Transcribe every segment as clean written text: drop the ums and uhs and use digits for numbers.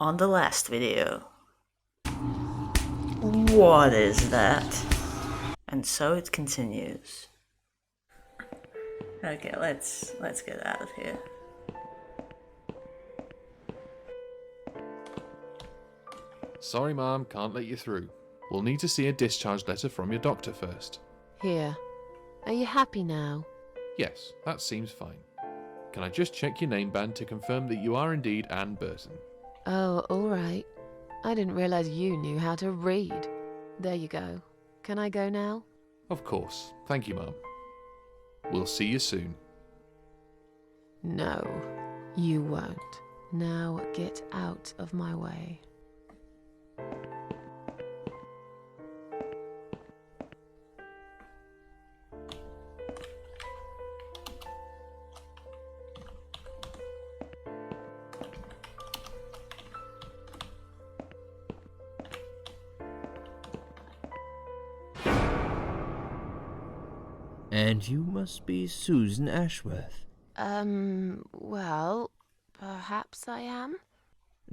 on the last video. What is that? And so it continues. Okay, let's get out of here. Sorry, Mom, can't let you through. We'll need to see a discharge letter from your doctor first. Here. Are you happy now? Yes, that seems fine. Can I just check your name band to confirm that you are indeed Anne Burton? Oh, all right. I didn't realize you knew how to read. There you go. Can I go now? Of course. Thank you, Mom. We'll see you soon. No, you won't. Now get out of my way. And you must be Susan Ashworth. Well, perhaps I am?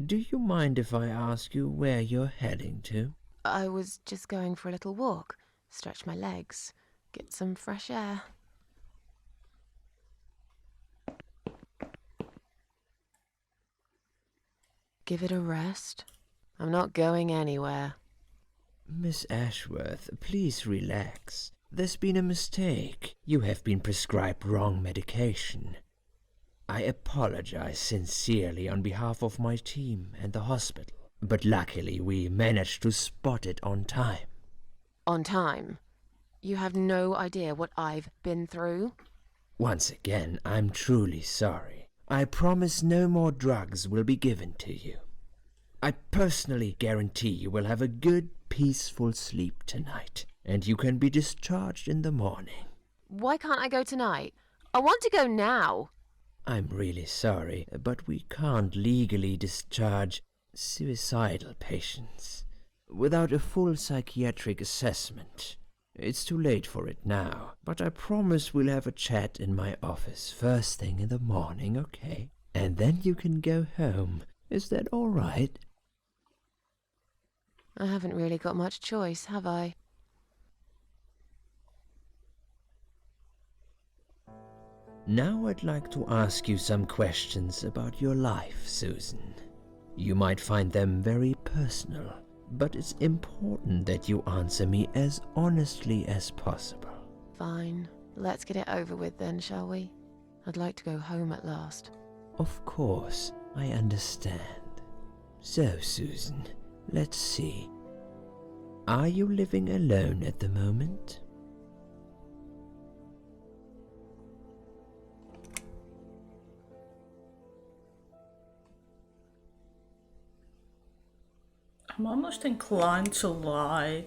Do you mind if I ask you where you're heading to? I was just going for a little walk, stretch my legs, get some fresh air. Give it a rest. I'm not going anywhere. Miss Ashworth, please relax. There's been a mistake. You have been prescribed wrong medication. I apologize sincerely on behalf of my team and the hospital, but luckily we managed to spot it on time. On time? You have no idea what I've been through? Once again, I'm truly sorry. I promise no more drugs will be given to you. I personally guarantee you will have a good, peaceful sleep tonight, and you can be discharged in the morning. Why can't I go tonight? I want to go now. I'm really sorry, but we can't legally discharge suicidal patients without a full psychiatric assessment. It's too late for it now, but I promise we'll have a chat in my office first thing in the morning, okay? And then you can go home. Is that all right? I haven't really got much choice, have I? Now I'd like to ask you some questions about your life, Susan. You might find them very personal, but it's important that you answer me as honestly as possible. Fine. Let's get it over with then, shall we? I'd like to go home at last. Of course, I understand. So, Susan, let's see. Are you living alone at the moment? I'm almost inclined to lie.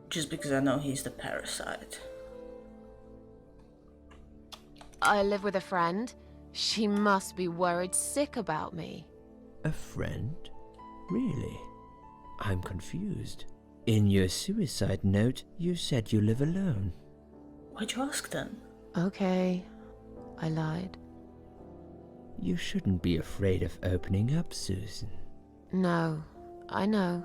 Just because I know he's the parasite. I live with a friend. She must be worried sick about me. A friend? Really? I'm confused. In your suicide note, you said you live alone. Why'd you ask then? Okay, I lied. You shouldn't be afraid of opening up, Susan. No, I know.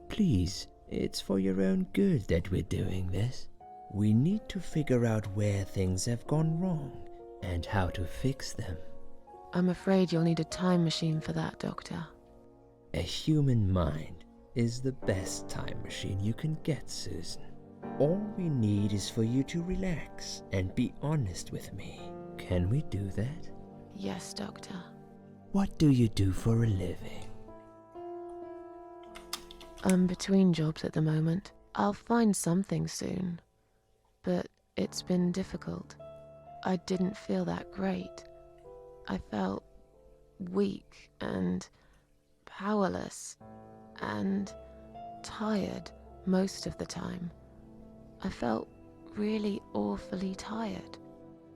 Please, it's for your own good that we're doing this. We need to figure out where things have gone wrong and how to fix them. I'm afraid you'll need a time machine for that, Doctor. A human mind is the best time machine you can get, Susan. All we need is for you to relax and be honest with me. Can we do that? Yes, Doctor. What do you do for a living? I'm between jobs at the moment. I'll find something soon. But it's been difficult. I didn't feel that great. I felt weak and powerless and tired most of the time. I felt really awfully tired.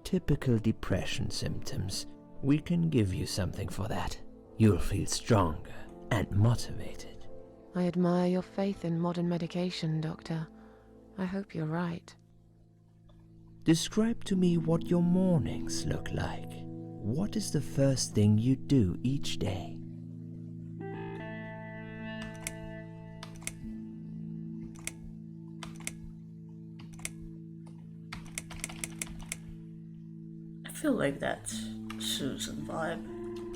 Typical depression symptoms. We can give you something for that. You'll feel stronger and motivated. I admire your faith in modern medication, Doctor. I hope you're right. Describe to me what your mornings look like. what is the first thing you do each day? I feel like that's Susan vibe.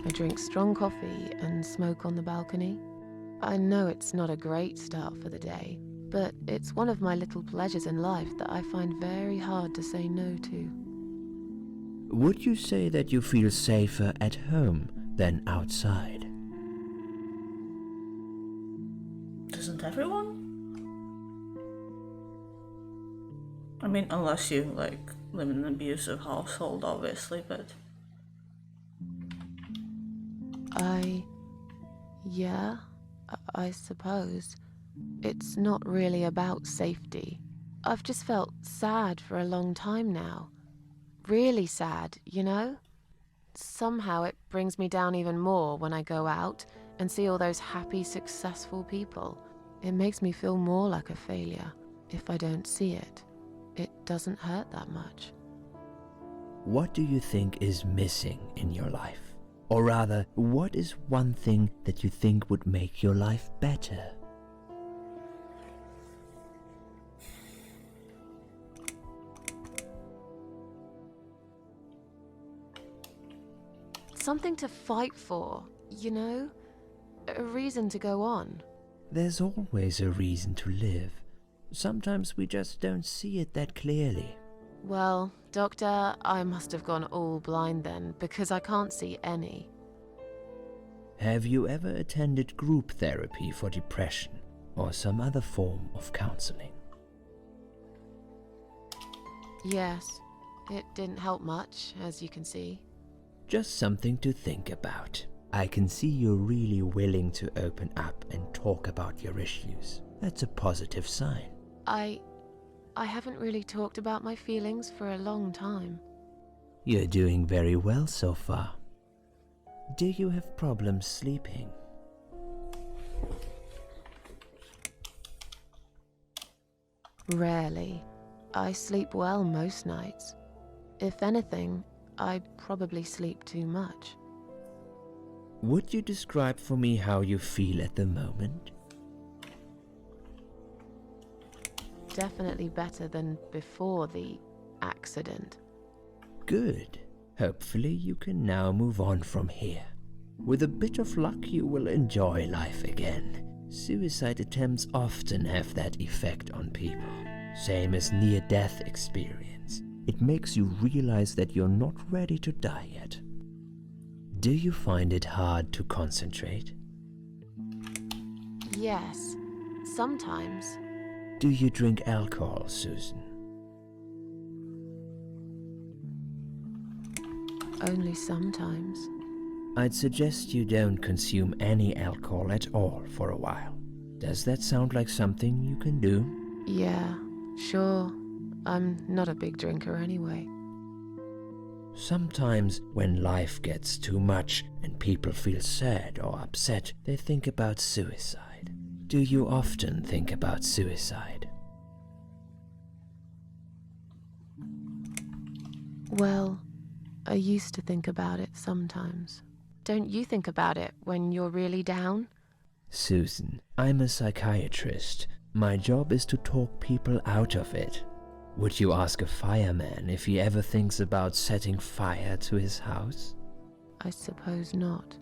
I drink strong coffee and smoke on the balcony. I know it's not a great start for the day, but it's one of my little pleasures in life that I find very hard to say no to. Would you say that you feel safer at home than outside? Doesn't everyone? I mean, unless you, like, live in an abusive household, obviously, but... Yeah, I suppose. It's not really about safety. I've just felt sad for a long time now. Really sad, you know? Somehow it brings me down even more when I go out and see all those happy, successful people. It makes me feel more like a failure. If I don't see it, it doesn't hurt that much. What do you think is missing in your life? Or rather, what is one thing that you think would make your life better? Something to fight for, you know? A reason to go on. There's always a reason to live. Sometimes we just don't see it that clearly. Well, Doctor, I must have gone all blind then, because I can't see any. Have you ever attended group therapy for depression or some other form of counseling? Yes, it didn't help much, as you can see. Just something to think about. I can see you're really willing to open up and talk about your issues. That's a positive sign. I haven't really talked about my feelings for a long time. You're doing very well so far. Do you have problems sleeping? Rarely. I sleep well most nights. If anything, I probably sleep too much. Would you describe for me how you feel at the moment? Definitely better than before the accident. Good. Hopefully you can now move on from here. With a bit of luck you will enjoy life again. Suicide attempts often have that effect on people. Same as near-death experience. It makes you realize that you're not ready to die yet. Do you find it hard to concentrate? Yes, sometimes. Do you drink alcohol, Susan? Only sometimes. I'd suggest you don't consume any alcohol at all for a while. Does that sound like something you can do? Yeah, sure. I'm not a big drinker anyway. Sometimes when life gets too much and people feel sad or upset, they think about suicide. Do you often think about suicide? Well, I used to think about it sometimes. Don't you think about it when you're really down? Susan, I'm a psychiatrist. My job is to talk people out of it. Would you ask a fireman if he ever thinks about setting fire to his house? I suppose not.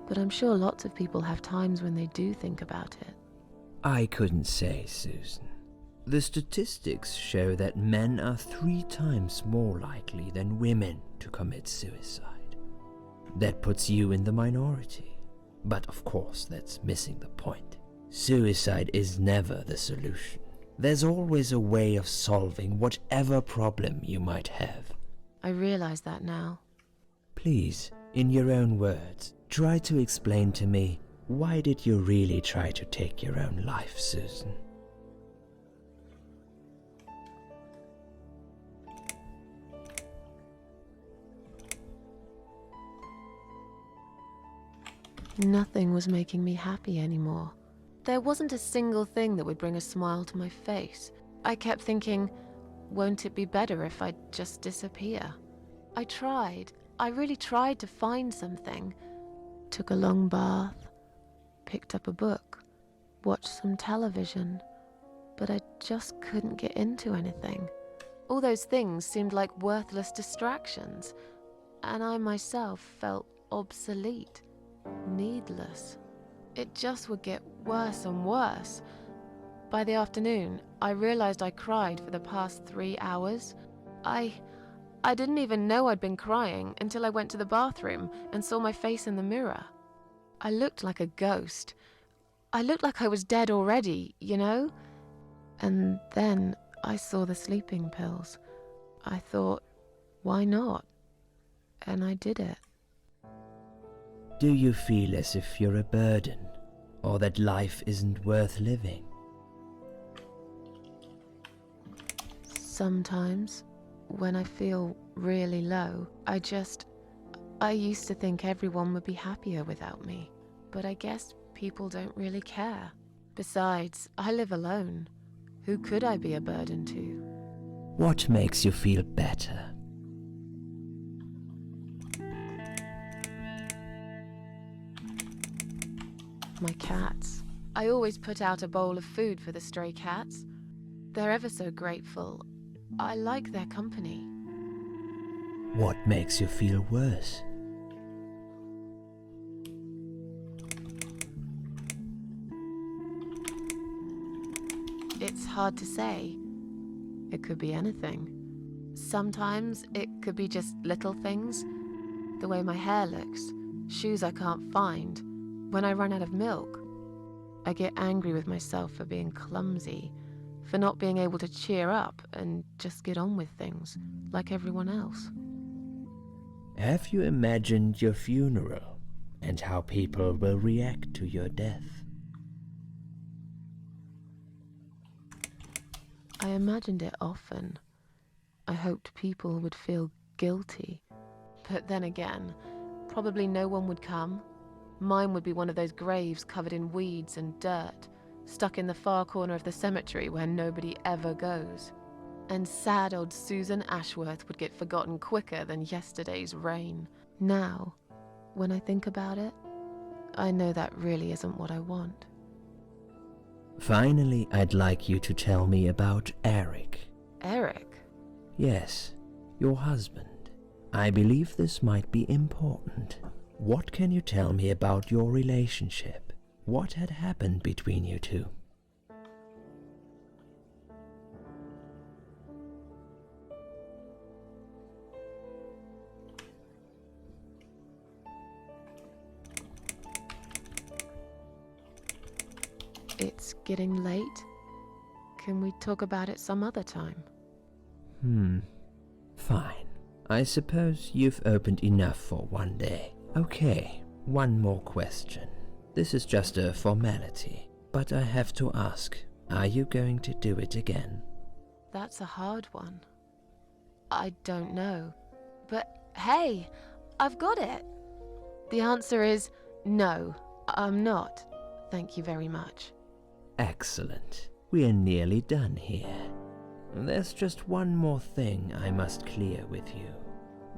But I'm sure lots of people have times when they do think about it. I couldn't say, Susan. The statistics show that men are 3 times more likely than women to commit suicide. That puts you in the minority. But of course, that's missing the point. Suicide is never the solution. There's always a way of solving whatever problem you might have. I realize that now. Please, in your own words, try to explain to me, why did you really try to take your own life, Susan? Nothing was making me happy anymore. There wasn't a single thing that would bring a smile to my face. I kept thinking, won't it be better if I just disappear? I tried. I really tried to find something. Took a long bath, picked up a book, watched some television, but I just couldn't get into anything. All those things seemed like worthless distractions, and I myself felt obsolete, needless. It just would get worse and worse. By the afternoon, I realized I cried for the past 3 hours. I didn't even know I'd been crying until I went to the bathroom and saw my face in the mirror. I looked like a ghost. I looked like I was dead already, you know? And then I saw the sleeping pills. I thought, why not? And I did it. Do you feel as if you're a burden, or that life isn't worth living? Sometimes, when I feel really low, I used to think everyone would be happier without me. But I guess people don't really care. Besides, I live alone. Who could I be a burden to? What makes you feel better? My cats. I always put out a bowl of food for the stray cats. They're ever so grateful. I like their company. What makes you feel worse? It's hard to say. It could be anything. Sometimes it could be just little things. The way my hair looks, shoes I can't find, when I run out of milk. I get angry with myself for being clumsy, for not being able to cheer up and just get on with things, like everyone else. Have you imagined your funeral and how people will react to your death? I imagined it often. I hoped people would feel guilty. But then again, probably no one would come. Mine would be one of those graves covered in weeds and dirt, stuck in the far corner of the cemetery where nobody ever goes. And sad old Susan Ashworth would get forgotten quicker than yesterday's rain. Now, when I think about it, I know that really isn't what I want. Finally, I'd like you to tell me about Eric. Eric? Yes, your husband. I believe this might be important. What can you tell me about your relationship? What had happened between you two? It's getting late. Can we talk about it some other time? Fine. I suppose you've opened enough for one day. Okay, one more question. This is just a formality, but I have to ask, are you going to do it again? That's a hard one. I don't know. But hey, I've got it. The answer is no, I'm not. Thank you very much. Excellent. We're nearly done here. There's just one more thing I must clear with you.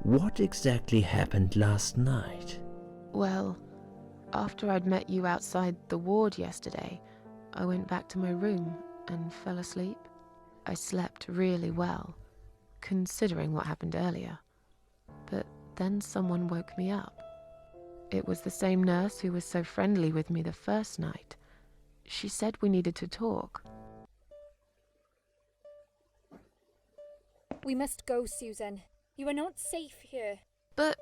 What exactly happened last night? Well, after I'd met you outside the ward yesterday, I went back to my room and fell asleep. I slept really well, considering what happened earlier. But then someone woke me up. It was the same nurse who was so friendly with me the first night. She said we needed to talk. We must go, Susan. You are not safe here. But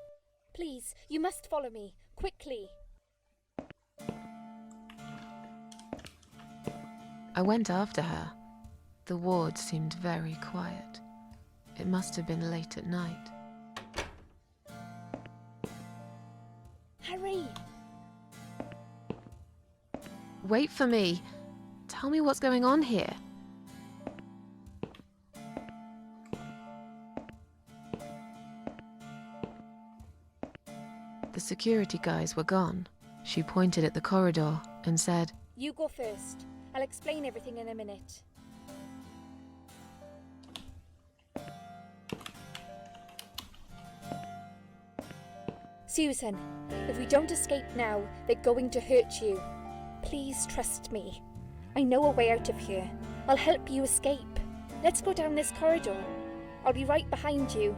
Please, you must follow me, quickly. I went after her. The ward seemed very quiet. It must have been late at night. Hurry! Wait for me. Tell me what's going on here. The security guys were gone. She pointed at the corridor and said, You go first. I'll explain everything in a minute. Susan, if we don't escape now, they're going to hurt you. Please trust me. I know a way out of here. I'll help you escape. Let's go down this corridor. I'll be right behind you.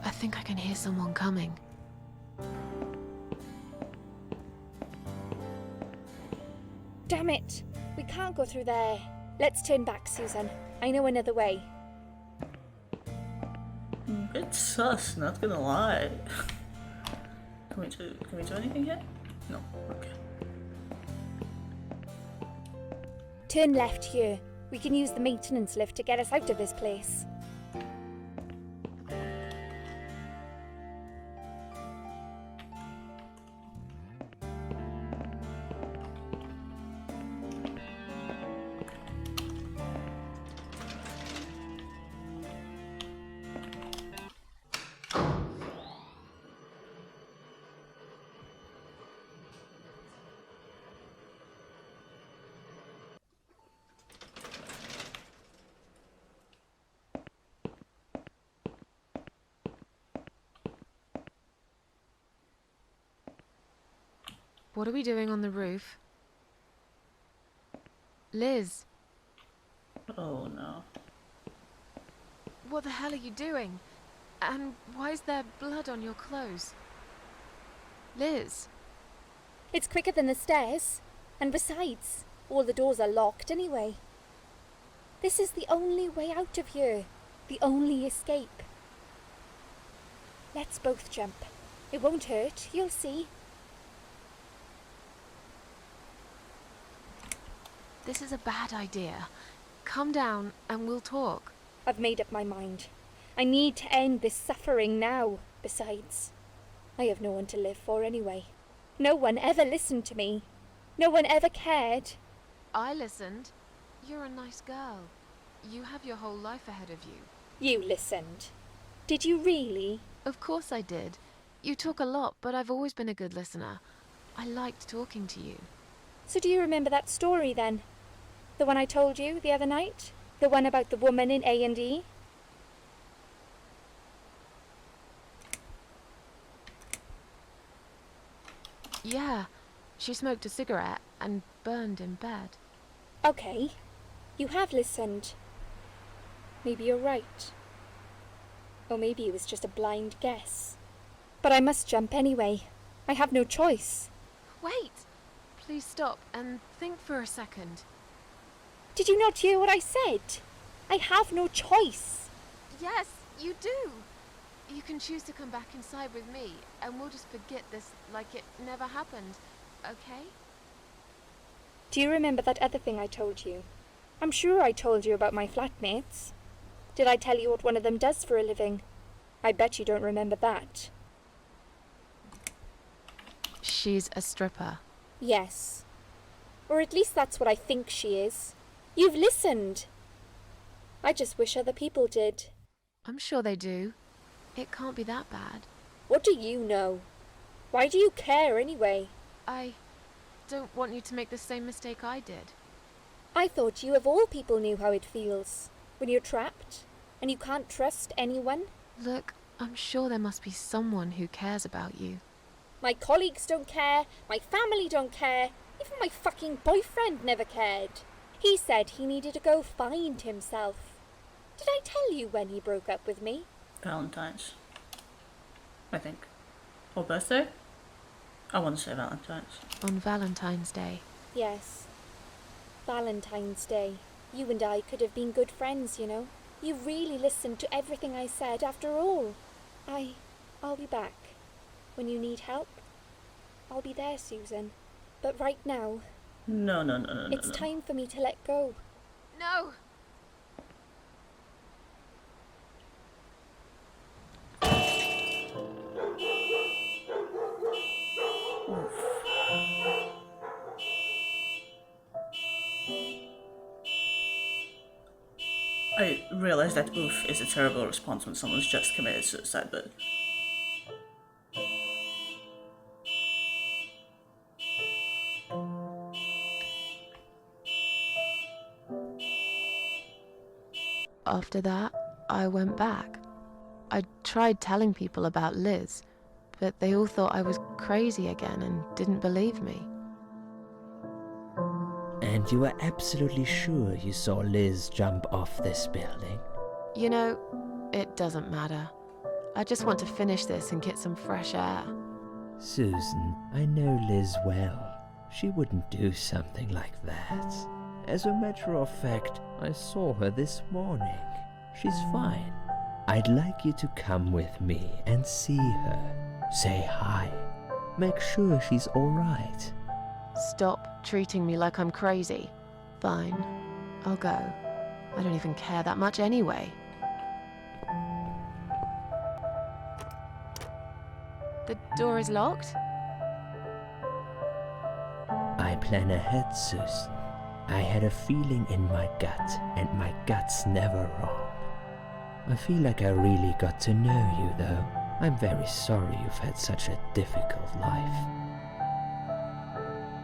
I think I can hear someone coming. Damn it! We can't go through there. Let's turn back, Susan. I know another way. A bit sus, not gonna lie. Can we do anything yet? No. Okay. Turn left here. We can use the maintenance lift to get us out of this place. What are we doing on the roof? Liz, Oh no. what the hell are you doing? And why is there blood on your clothes? Liz, It's quicker than the stairs. And besides, all the doors are locked anyway. This is the only way out of here. The only escape. Let's both jump. It won't hurt, you'll see. this is a bad idea. Come down and we'll talk. I've made up my mind. I need to end this suffering now. Besides, I have no one to live for anyway. No one ever listened to me. No one ever cared. I listened. You're a nice girl. You have your whole life ahead of you. You listened. Did you really? Of course I did. You talk a lot, but I've always been a good listener. I liked talking to you. So do you remember that story then? The one I told you the other night? The one about the woman in A&E? Yeah, she smoked a cigarette and burned in bed. Okay, you have listened. Maybe you're right. Or maybe it was just a blind guess. But I must jump anyway. I have no choice. Wait! Please stop and think for a second. Did you not hear what I said? I have no choice. Yes, you do! You can choose to come back inside with me, and we'll just forget this like it never happened, okay? Do you remember that other thing I told you? I'm sure I told you about my flatmates. Did I tell you what one of them does for a living? I bet you don't remember that. She's a stripper. Yes. Or at least that's what I think she is. You've listened. I just wish other people did. I'm sure they do. It can't be that bad. What do you know? Why do you care anyway? I don't want you to make the same mistake I did. I thought you of all people knew how it feels. When you're trapped and you can't trust anyone. Look, I'm sure there must be someone who cares about you. My colleagues don't care. My family don't care. Even my fucking boyfriend never cared. He said he needed to go find himself. Did I tell you when he broke up with me? Valentine's. I think. Or birthday? I want to say Valentine's. On Valentine's Day. Yes. Valentine's Day. You and I could have been good friends, you know. You really listened to everything I said after all. I'll be back. When you need help, I'll be there, Susan. But right now, No. it's time for me to let go. No! I realise that oof is a terrible response when someone's just committed suicide, but After that, I went back. I tried telling people about Liz, but they all thought I was crazy again and didn't believe me. And you were absolutely sure you saw Liz jump off this building? You know, it doesn't matter. I just want to finish this and get some fresh air. Susan, I know Liz well. She wouldn't do something like that. As a matter of fact, I saw her this morning. She's fine. I'd like you to come with me and see her. Say hi. Make sure she's all right. Stop treating me like I'm crazy. Fine, I'll go. I don't even care that much anyway. The door is locked? I plan ahead, Susan. I had a feeling in my gut, and my gut's never wrong. I feel like I really got to know you, though. I'm very sorry you've had such a difficult life.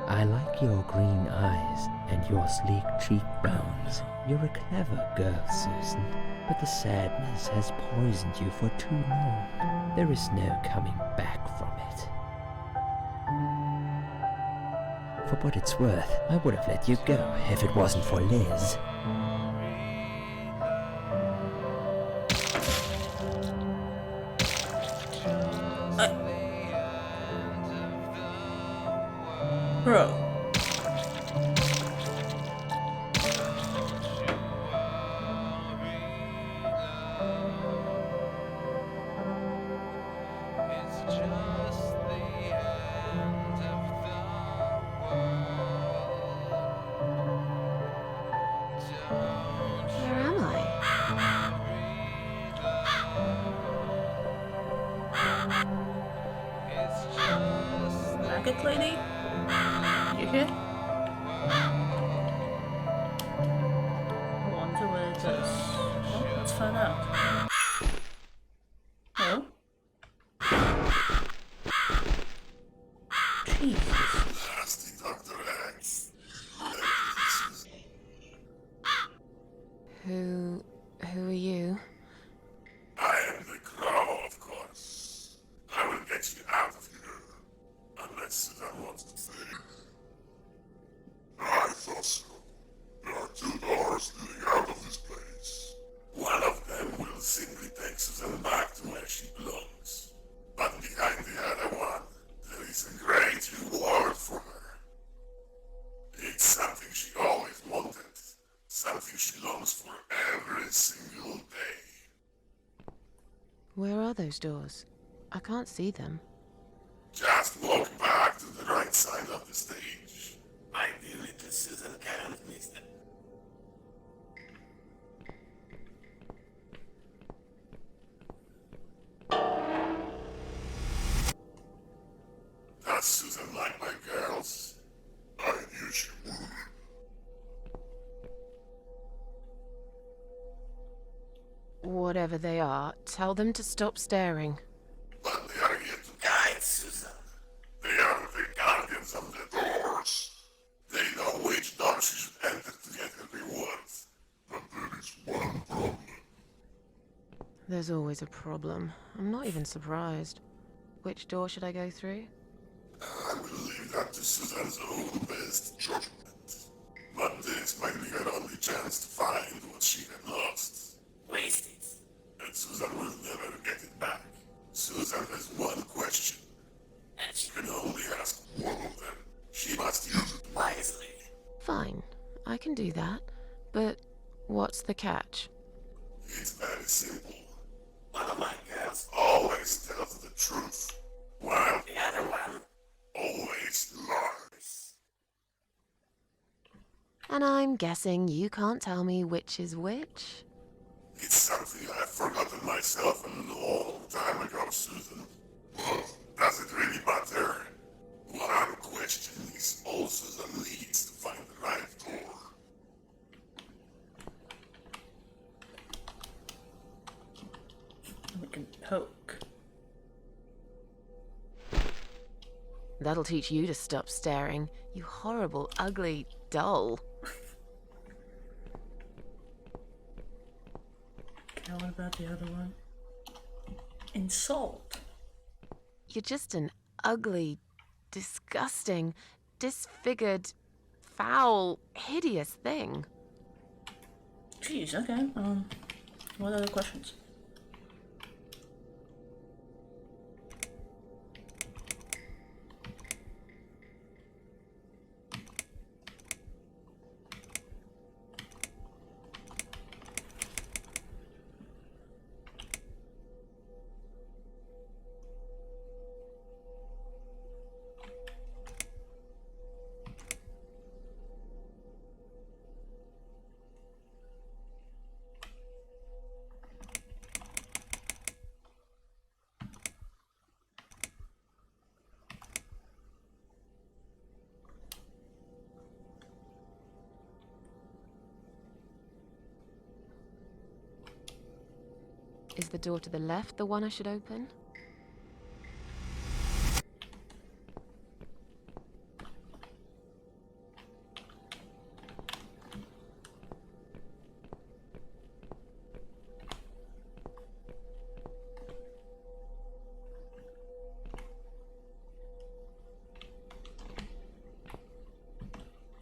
I like your green eyes and your sleek cheekbones. You're a clever girl, Susan, but the sadness has poisoned you for too long. There is no coming back from it. For what it's worth, I would have let you go if it wasn't for Liz. Bro. Where am I? Maggot lady? You here? Wonder where it is. Well, let's find out. Hello? Jesus. Nasty Dr. X. Who are you? I am the Crow, of course. I will get you out of here. Unless Susan wants to stay. I thought so. There are two doors leading out of this place. One of them will simply take Susan back to where she belongs. But behind the other one, there is a great reward for her. It's something she always wanted. Something she longs for every single day. Where are those doors? I can't see them. Just walk back to the right side of the stage. Ideally, the Susan can't miss them. Does Susan like my girls? I knew she would. Whatever they are, tell them to stop staring. But they are here to guide Susan. They are the guardians of the doors. They know which door she should enter to get her rewards. But there is one problem. There's always a problem. I'm not even surprised. Which door should I go through? I will leave that to Susan's own best judgment. But this might be her only chance to find what she had lost. Waste it. And Susan will never get it back. Susan has one question. And she can only ask one of them. She must use it wisely. Fine, I can do that. But what's the catch? It's very simple. One of my girls always tells the truth, while the other one always lies. And I'm guessing you can't tell me which is which? It's something I've forgotten myself a long time ago, Susan. But does it really matter? One question is all Susan needs to find the right door. We can poke. That'll teach you to stop staring, you horrible, ugly doll. And what about the other one? Insult. You're just an ugly, disgusting, disfigured, foul, hideous thing. Jeez, okay. What other questions? Is the door to the left the one I should open?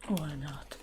Why not?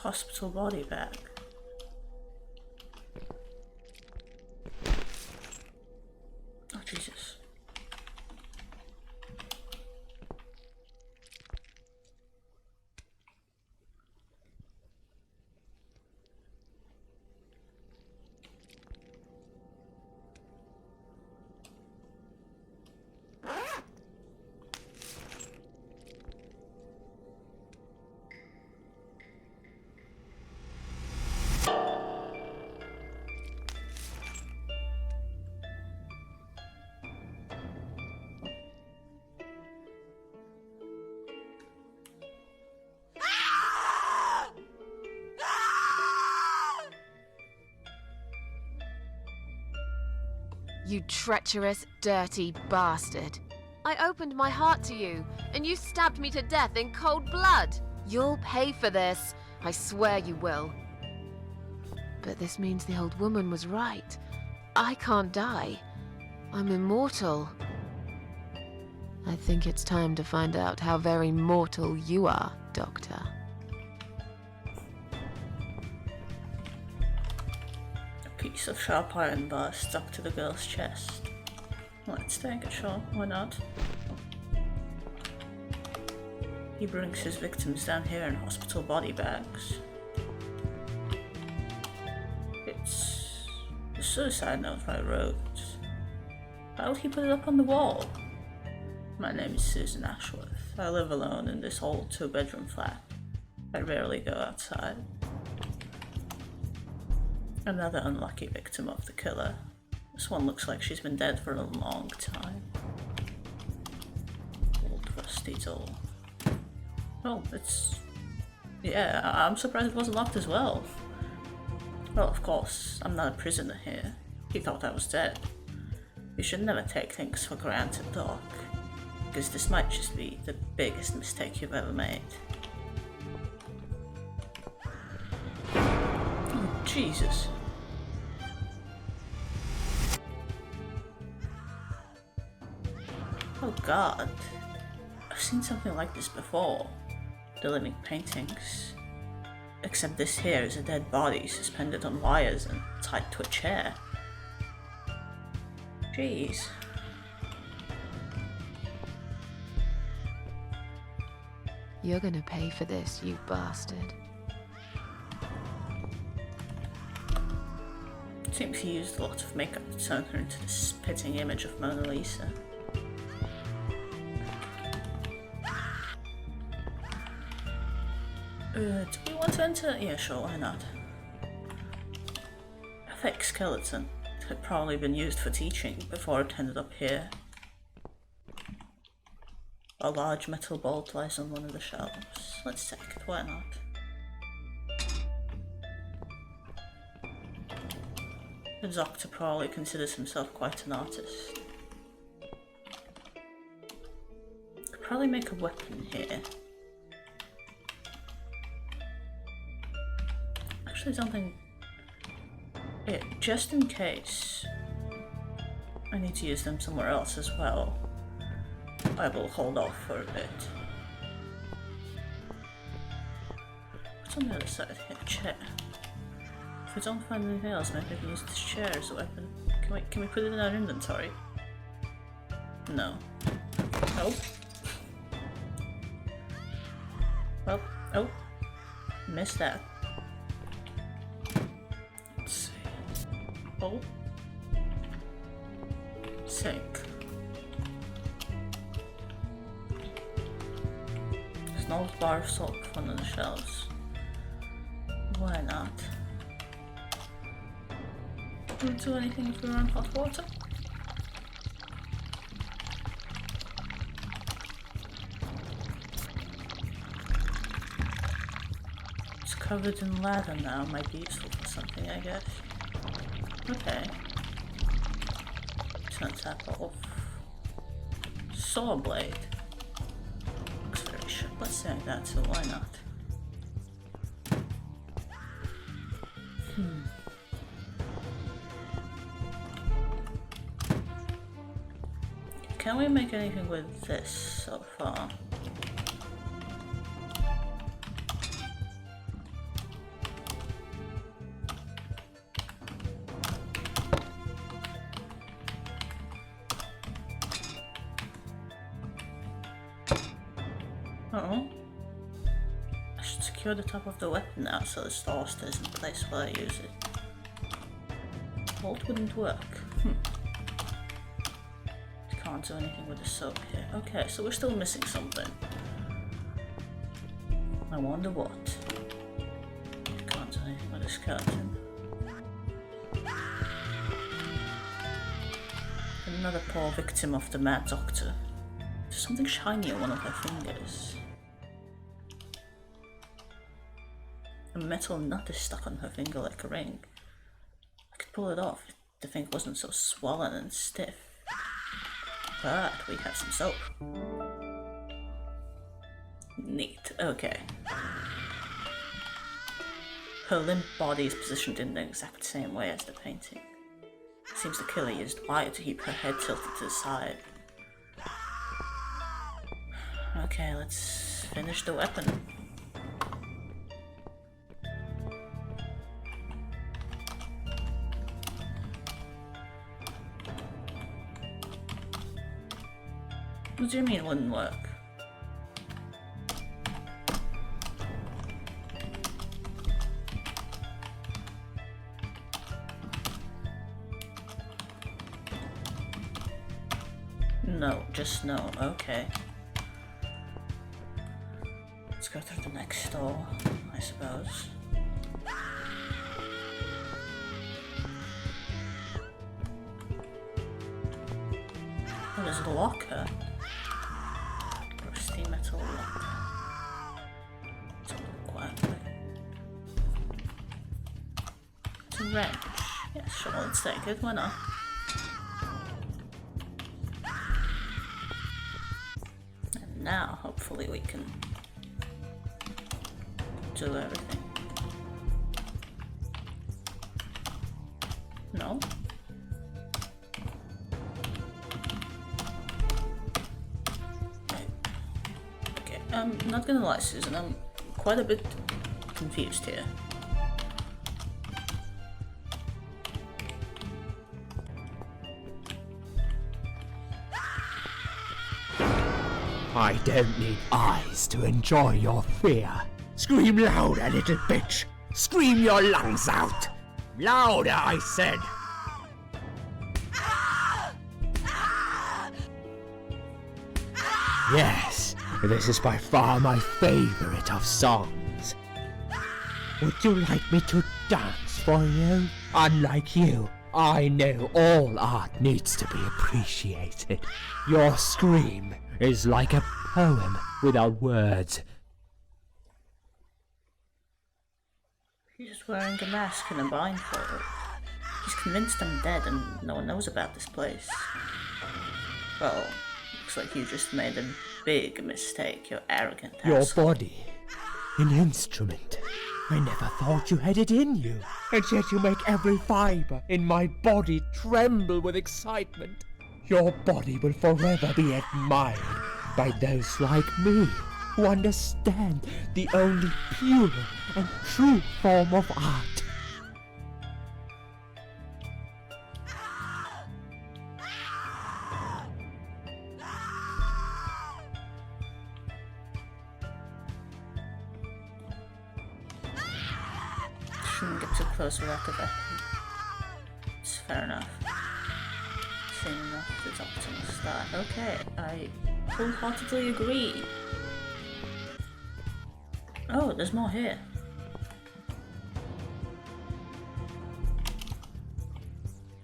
Hospital body bag. Oh, Jesus. You treacherous, dirty bastard. I opened my heart to you, and you stabbed me to death in cold blood. You'll pay for this. I swear you will. But this means the old woman was right. I can't die. I'm immortal. I think it's time to find out how very mortal you are, Doctor. A piece of sharp iron bar stuck to the girl's chest. Let's take it, sure, why not? He brings his victims down here in hospital body bags. It's the suicide note I wrote. Why would he put it up on the wall? My name is Susan Ashworth. I live alone in this old 2-bedroom flat. I rarely go outside. Another unlucky victim of the killer. This one looks like she's been dead for a long time. Old rusty door. Oh, it's... yeah, I'm surprised it wasn't locked as well. Well, of course, I'm not a prisoner here. He thought I was dead. You should never take things for granted, Doc. Because this might just be the biggest mistake you've ever made. Oh, Jesus. Oh god. I've seen something like this before. The living paintings. Except this here is a dead body suspended on wires and tied to a chair. Jeez. You're gonna pay for this, you bastard. Seems he used a lot of makeup to turn her into this spitting image of Mona Lisa. Do we want to enter? Yeah, sure, why not? A fake skeleton. It had probably been used for teaching before it ended up here. A large metal bolt lies on one of the shelves. Let's take it, why not? The doctor probably considers himself quite an artist. Could probably make a weapon here. Actually, something. Yeah, just in case I need to use them somewhere else as well, I will hold off for a bit. What's on the other side here? Chair. If we don't find anything else, maybe we can use this chair as a weapon. Can we put it in our inventory? No. Oh. Well, oh. Missed that. Let's see. Oh. Sink. There's an old bar of soap on one of the shelves. Why not? Would do anything if we run hot water? It's covered in lather now, might be useful for something, I guess. Okay. Turn tap off. Saw blade. Looks very sharp. Let's say that, so why not? Can we make anything with this so far? Uh-oh. I should secure the top of the weapon now so the store stays in place while I use it. Bolt wouldn't work. Can't do anything with the soap here. Okay, so we're still missing something. I wonder what. Can't do anything with the skeleton. Another poor victim of the mad doctor. There's something shiny on one of her fingers. A metal nut is stuck on her finger like a ring. I could pull it off if the finger wasn't so swollen and stiff. But we have some soap. Neat, okay. Her limp body is positioned in the exact same way as the painting. It seems the killer used wire to keep her head tilted to the side. Okay, let's finish the weapon. What do you mean it wouldn't work? No, just no, okay. Let's go through the next door, I suppose. Oh, there's a locker. Rusty metal locker. Let's open it quietly. It's a wrench. Yeah, sure, let's take it, why not? And now, hopefully we can do everything. not gonna lie, Susan, I'm quite a bit confused here. I don't need eyes to enjoy your fear. Scream louder, little bitch! Scream your lungs out! Louder, I said! Yes, this is by far my favorite of songs. Would you like me to dance for you? Unlike you, I know all art needs to be appreciated. Your scream is like a poem without words. He's just wearing a mask and a blindfold. He's convinced I'm dead and no one knows about this place. Well, looks like you just made a big mistake, you arrogant Your asshole. body, an instrument. I never thought you had it in you, and yet you make every fiber in my body tremble with excitement. Your body will forever be admired by those like me, who understand the only pure and true form of art. Shouldn't get too close without the weapon. It's fair enough. Seen enough, the doctor must die. Okay, I wholeheartedly agree. Oh, there's more here.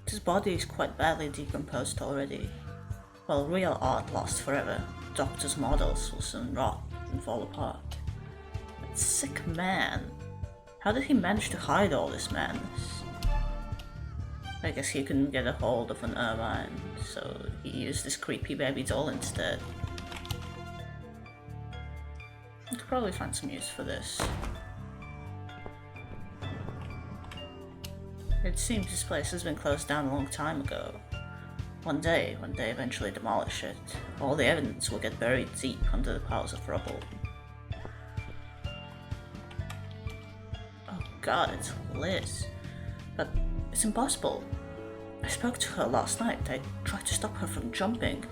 This body is quite badly decomposed already. While real art lasts forever, doctor's models will soon rot and fall apart. That sick man. How did he manage to hide all this madness? I guess he couldn't get a hold of an Irvine, so he used this creepy baby doll instead. I could probably find some use for this. It seems this place has been closed down a long time ago. One day, when they eventually demolish it, all the evidence will get buried deep under the piles of rubble. Oh god, it's Liz. But it's impossible. I spoke to her last night. I tried to stop her from jumping,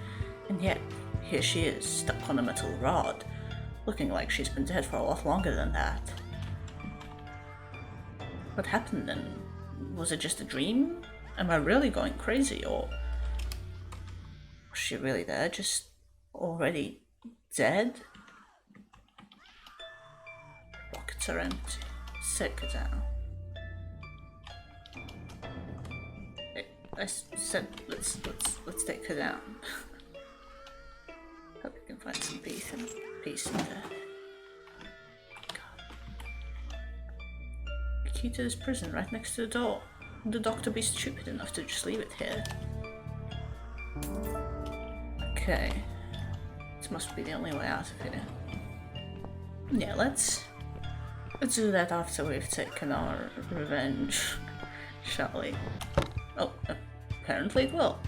and yet here she is, stuck on a metal rod, looking like she's been dead for a lot longer than that. What happened then? Was it just a dream? Am I really going crazy, or was she really there, just already dead? Pockets are empty. Set her down. I said let's take her down. Hope we can find some peace in there. God. The key to this prison right next to the door. Would the doctor be stupid enough to just leave it here? Okay. This must be the only way out of here. Yeah, let's do that after we've taken our revenge, shall we? Oh, apparently it will.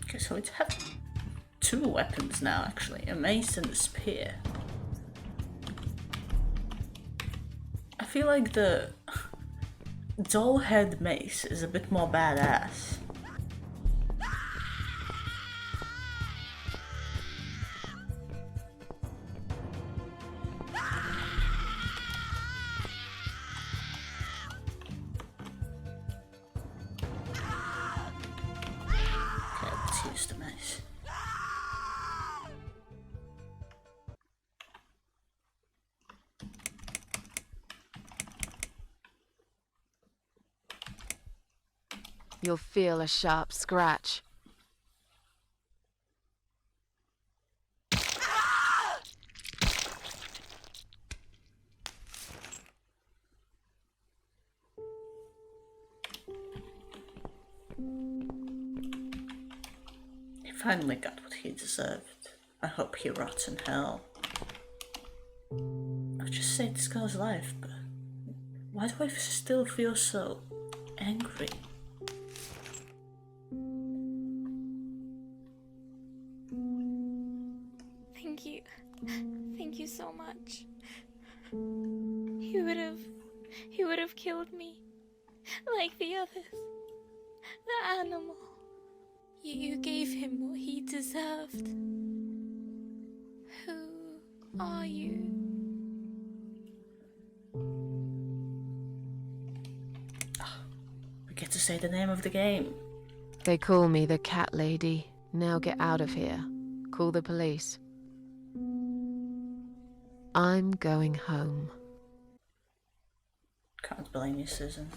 Okay, so we have two weapons now, actually, a mace and a spear. I feel like the doll head mace is a bit more badass. Okay, let's use the mace. You'll feel a sharp scratch. It finally got what he deserved. I hope he rots in hell. I've just saved this girl's life, but why do I still feel so angry? Thank you. Thank you so much. He would have killed me. Like the others. The animal. You gave him what he deserved. Who are you? We get to say the name of the game. They call me the Cat Lady. Now get out of here. Call the police. I'm going home. Can't blame you, Susan.